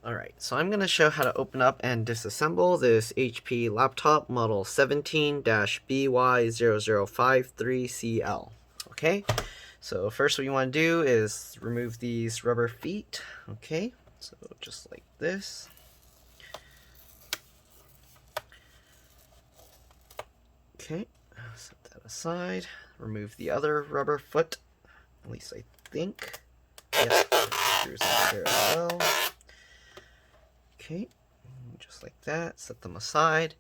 Alright, so I'm going to show how to open up and disassemble this HP laptop model 17-BY0053CL. Okay, so first what you want to do is remove these rubber feet. Okay, so just like this. Okay, set that aside. Remove the other rubber foot, at least I think. Yep, screws in there as well. Okay, just like that, set them aside.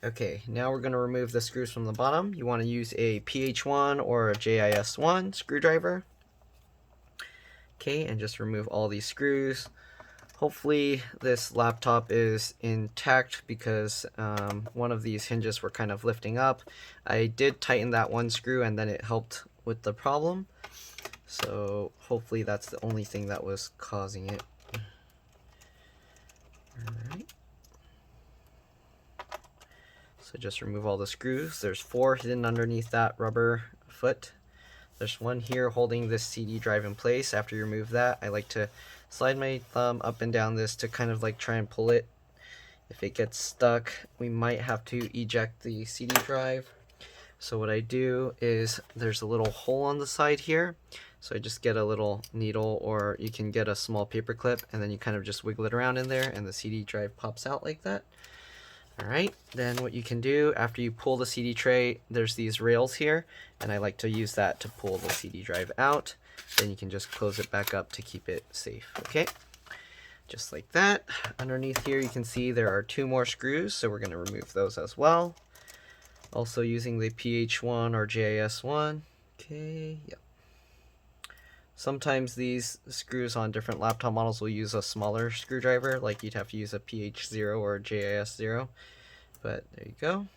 Okay, now we're going to remove the screws from the bottom. You want to use a PH1 or a JIS1 screwdriver. Okay, and just remove all these screws. Hopefully this laptop is intact because one of these hinges were kind of lifting up. I did tighten that one screw and then it helped with the problem. So hopefully that's the only thing that was causing it. Alright. So just remove all the screws. There's 4 hidden underneath that rubber foot. There's one here holding this CD drive in place. After you remove that, I like to slide my thumb up and down this to kind of like try and pull it. If it gets stuck, we might have to eject the CD drive. So what I do is there's a little hole on the side here. So I just get a little needle, or you can get a small paper clip, and then you kind of just wiggle it around in there and the CD drive pops out like that. Alright, then what you can do after you pull the CD tray, there's these rails here, and I like to use that to pull the CD drive out. Then you can just close it back up to keep it safe. Okay, just like that. Underneath here you can see there are 2 more screws, so we're going to remove those as well. Also using the PH1 or JIS1. Okay, yep. Sometimes these screws on different laptop models will use a smaller screwdriver, like you'd have to use a PH0 or a JIS0. But there you go.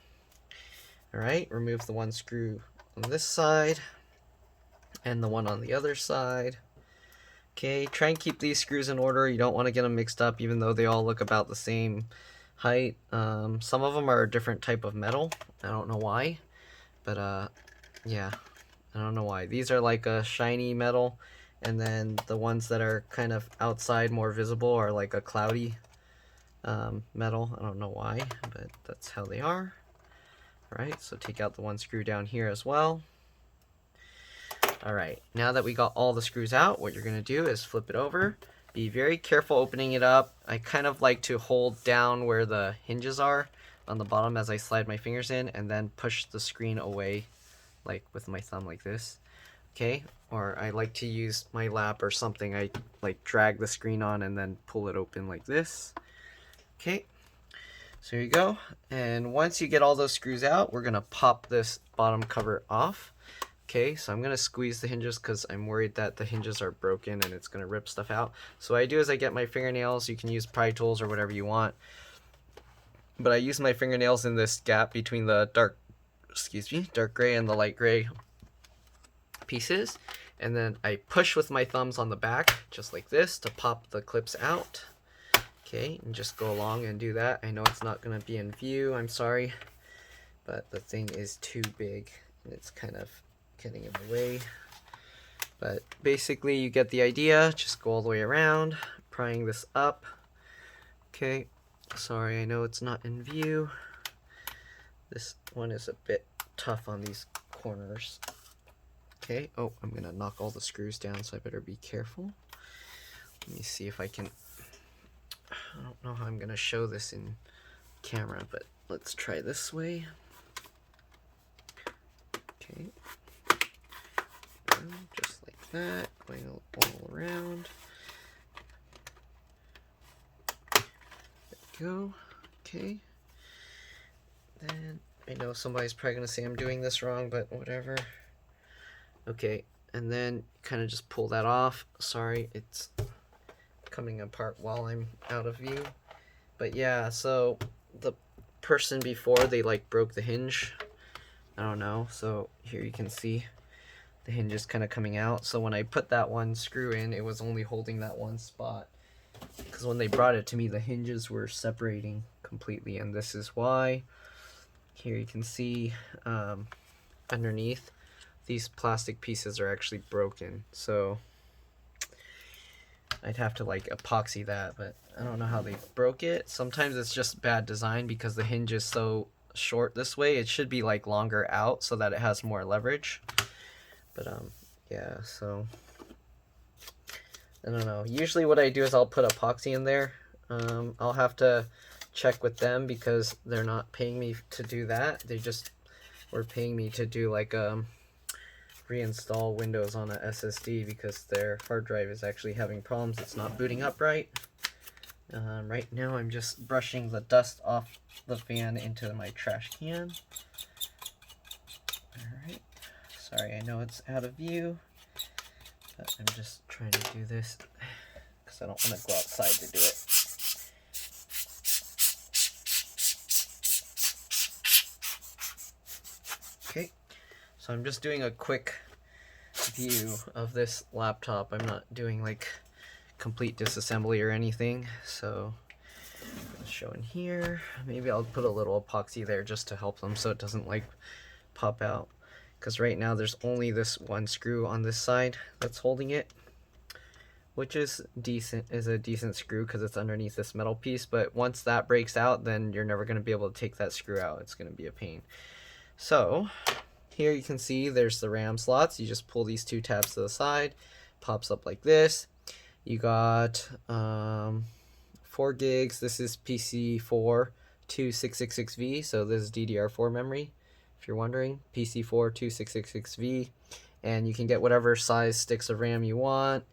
Alright, remove the one screw on this side and the one on the other side. Okay, try and keep these screws in order. You don't want to get them mixed up, even though they all look about the same height. Some of them are a different type of metal. I don't know why, but yeah, I don't know why. These are like a shiny metal, and then the ones that are kind of outside, more visible, are like a cloudy metal. I don't know why, but that's how they are. Alright, so take out the one screw down here as well. Alright, now that we got all the screws out, what you're going to do is flip it over. Be very careful opening it up. I kind of like to hold down where the hinges are on the bottom as I slide my fingers in, and then push the screen away, like with my thumb like this. Okay, or I like to use my lap or something. I like drag the screen on and then pull it open like this. Okay, so here you go. And once you get all those screws out, we're gonna pop this bottom cover off. Okay, so I'm gonna squeeze the hinges because I'm worried that the hinges are broken and it's gonna rip stuff out. So what I do is I get my fingernails. You can use pry tools or whatever you want, but I use my fingernails in this gap between the dark gray and the light gray pieces, and then I push with my thumbs on the back just like this to pop the clips out. Okay, and just go along and do that. I know it's not going to be in view, I'm sorry, but the thing is too big and it's kind of getting in the way. But basically you get the idea. Just go all the way around, prying this up. Okay, sorry, I know it's not in view. This one is a bit tough on these corners. Okay, oh, I'm gonna knock all the screws down, so I better be careful. Let me see if I can, I don't know how I'm gonna show this in camera, but let's try this way. Okay, just like that, going all around. There we go. Okay, then I know somebody's probably gonna say I'm doing this wrong, but whatever. Okay, and then kind of just pull that off. Sorry, it's coming apart while I'm out of view. But yeah, so the person before, they like broke the hinge. I don't know, so here you can see the hinge is kind of coming out. So when I put that one screw in, it was only holding that one spot. Because when they brought it to me, the hinges were separating completely, and this is why. Here you can see underneath, these plastic pieces are actually broken. So I'd have to like epoxy that, but I don't know how they broke it. Sometimes it's just bad design because the hinge is so short this way. It should be like longer out so that it has more leverage. But yeah, so I don't know. Usually what I do is I'll put epoxy in there. I'll have to check with them because they're not paying me to do that. They just were paying me to do like reinstall Windows on a SSD because their hard drive is actually having problems. It's not booting up right. Right now I'm just brushing the dust off the fan into my trash can. Alright. Sorry, I know it's out of view, but I'm just trying to do this because I don't want to go outside to do it. Okay, so I'm just doing a quick view of this laptop. I'm not doing like complete disassembly or anything, so I'm gonna show in here. Maybe I'll put a little epoxy there just to help them so it doesn't like pop out, because right now there's only this one screw on this side that's holding it, which is a decent screw because it's underneath this metal piece, but once that breaks out then you're never going to be able to take that screw out. It's going to be a pain. So here you can see there's the RAM slots. You just pull these two tabs to the side, pops up like this. You got 4 gigs. This is PC4 2666V, so this is DDR4 memory, if you're wondering. PC4 2666V, and you can get whatever size sticks of RAM you want.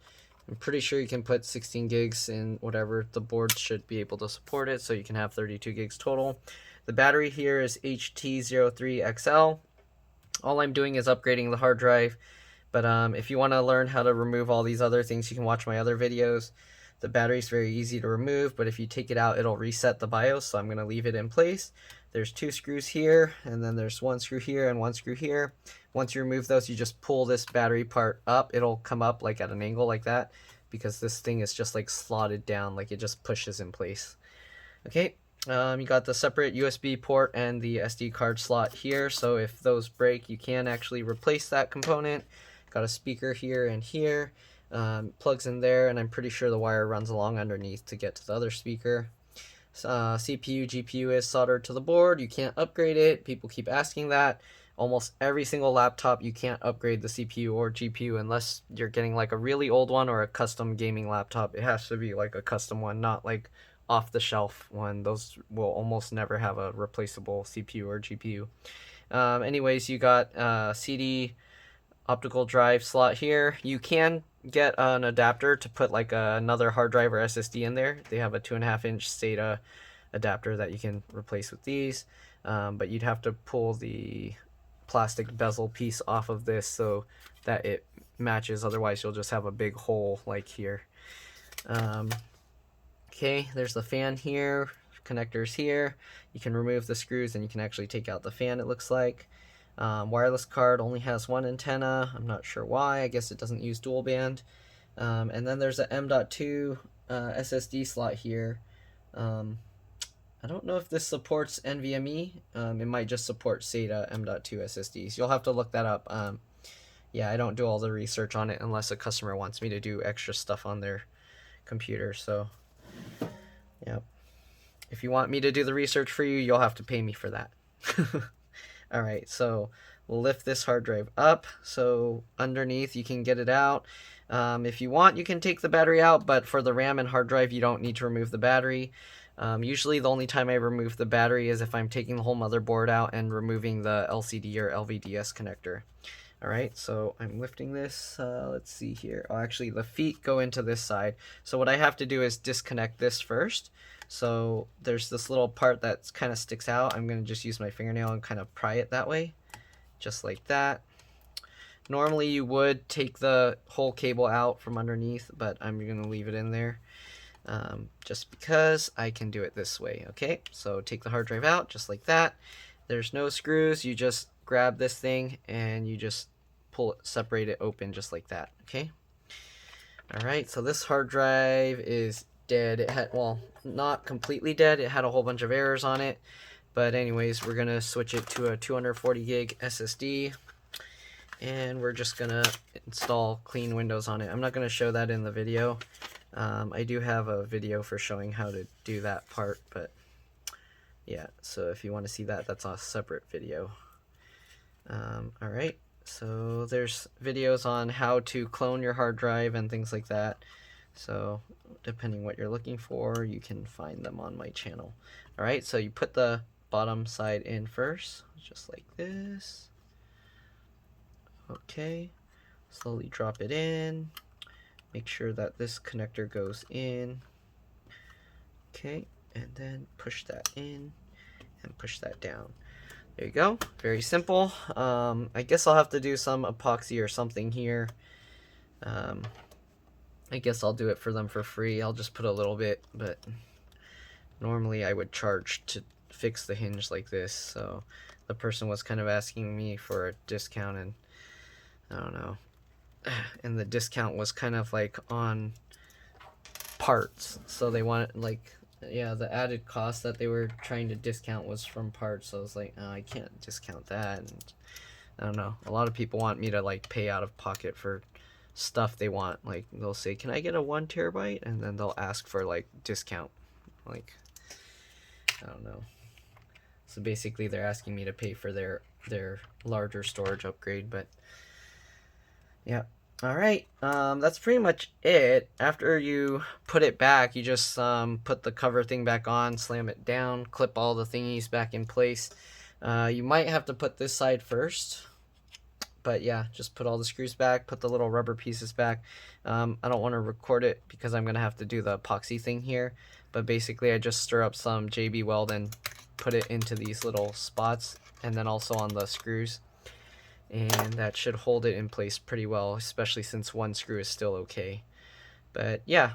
I'm pretty sure you can put 16 gigs in whatever. The board should be able to support it, so you can have 32 gigs total. The battery here is HT03XL. All I'm doing is upgrading the hard drive, but if you want to learn how to remove all these other things, you can watch my other videos. The battery is very easy to remove, but if you take it out, it'll reset the BIOS, so I'm going to leave it in place. There's 2 screws here, and then there's 1 screw here and 1 screw here. Once you remove those, you just pull this battery part up. It'll come up like at an angle like that, because this thing is just like slotted down, like it just pushes in place. Okay, you got the separate USB port and the SD card slot here, so if those break, you can actually replace that component. Got a speaker here and here. Plugs in there, and I'm pretty sure the wire runs along underneath to get to the other speaker. CPU, GPU is soldered to the board. You can't upgrade it. People keep asking that. Almost every single laptop, you can't upgrade the CPU or GPU unless you're getting like a really old one or a custom gaming laptop. It has to be like a custom one, not like off the shelf one. Those will almost never have a replaceable CPU or GPU. Anyways, you got CD optical drive slot here. You can get an adapter to put like another hard drive or SSD in there. They have a 2.5-inch SATA adapter that you can replace with these, but you'd have to pull the plastic bezel piece off of this so that it matches, otherwise you'll just have a big hole like here. Okay, there's the fan here, connectors here. You can remove the screws and you can actually take out the fan, it looks like. Wireless card only has 1 antenna. I'm not sure why. I guess it doesn't use dual band. And then there's a M.2 SSD slot here. I don't know if this supports NVMe. It might just support SATA M.2 SSDs. You'll have to look that up. Yeah, I don't do all the research on it unless a customer wants me to do extra stuff on their computer. So, yeah. If you want me to do the research for you, you'll have to pay me for that. Alright, so we'll lift this hard drive up. So underneath, you can get it out. If you want, you can take the battery out, but for the RAM and hard drive, you don't need to remove the battery. Usually the only time I remove the battery is if I'm taking the whole motherboard out and removing the LCD or LVDS connector. Alright, so I'm lifting this. Let's see here. Oh, actually, the feet go into this side. So what I have to do is disconnect this first. So there's this little part that kind of sticks out. I'm going to just use my fingernail and kind of pry it that way, just like that. Normally you would take the whole cable out from underneath, but I'm going to leave it in there just because I can do it this way. Okay, so take the hard drive out just like that. There's no screws. You just grab this thing and you just pull it, separate it open just like that. Okay. All right, so this hard drive is dead. It had, well, not completely dead. It had a whole bunch of errors on it, but anyways, we're gonna switch it to a 240 gig SSD, and we're just gonna install clean Windows on it. I'm not gonna show that in the video I do have a video for showing how to do that part, but yeah, so if you want to see that, that's a separate video. Alright, so there's videos on how to clone your hard drive and things like that. So depending what you're looking for, you can find them on my channel. Alright, so you put the bottom side in first, just like this. Okay, slowly drop it in. Make sure that this connector goes in. Okay, and then push that in and push that down. There you go. Very simple. I guess I'll have to do some epoxy or something here. I guess I'll do it for them for free. I'll just put a little bit, but normally I would charge to fix the hinge like this. So the person was kind of asking me for a discount, and I don't know. And the discount was kind of like on parts. So they wanted, like, yeah, the added cost that they were trying to discount was from parts. So I was like, oh, I can't discount that. And I don't know. A lot of people want me to like pay out of pocket for stuff they want. Like they'll say, can I get a 1 terabyte? And then they'll ask for like discount. Like, I don't know. So basically they're asking me to pay for their larger storage upgrade. But yeah. Alright, that's pretty much it. After you put it back, you just put the cover thing back on, slam it down, clip all the thingies back in place. You might have to put this side first, but yeah, just put all the screws back, put the little rubber pieces back. I don't want to record it because I'm going to have to do the epoxy thing here, but basically I just stir up some JB Weld and put it into these little spots, and then also on the screws. And that should hold it in place pretty well, especially since one screw is still okay. But yeah,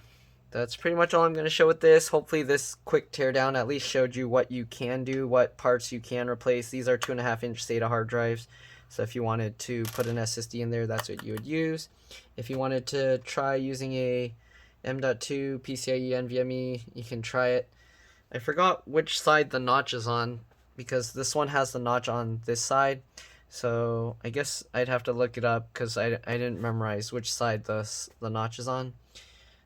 that's pretty much all I'm going to show with this. Hopefully this quick teardown at least showed you what you can do, what parts you can replace. These are 2.5-inch SATA hard drives, so if you wanted to put an SSD in there, that's what you would use. If you wanted to try using a M.2 PCIe NVMe, you can try it. I forgot which side the notch is on, because this one has the notch on this side. So I guess I'd have to look it up because I didn't memorize which side the notch is on.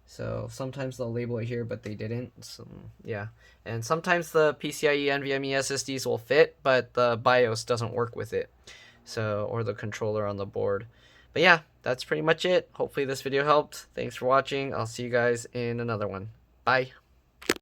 So sometimes they'll label it here, but they didn't. So yeah, and sometimes the PCIe NVMe SSDs will fit, but the BIOS doesn't work with it. So, or the controller on the board. But yeah, that's pretty much it. Hopefully this video helped. Thanks for watching. I'll see you guys in another one. Bye.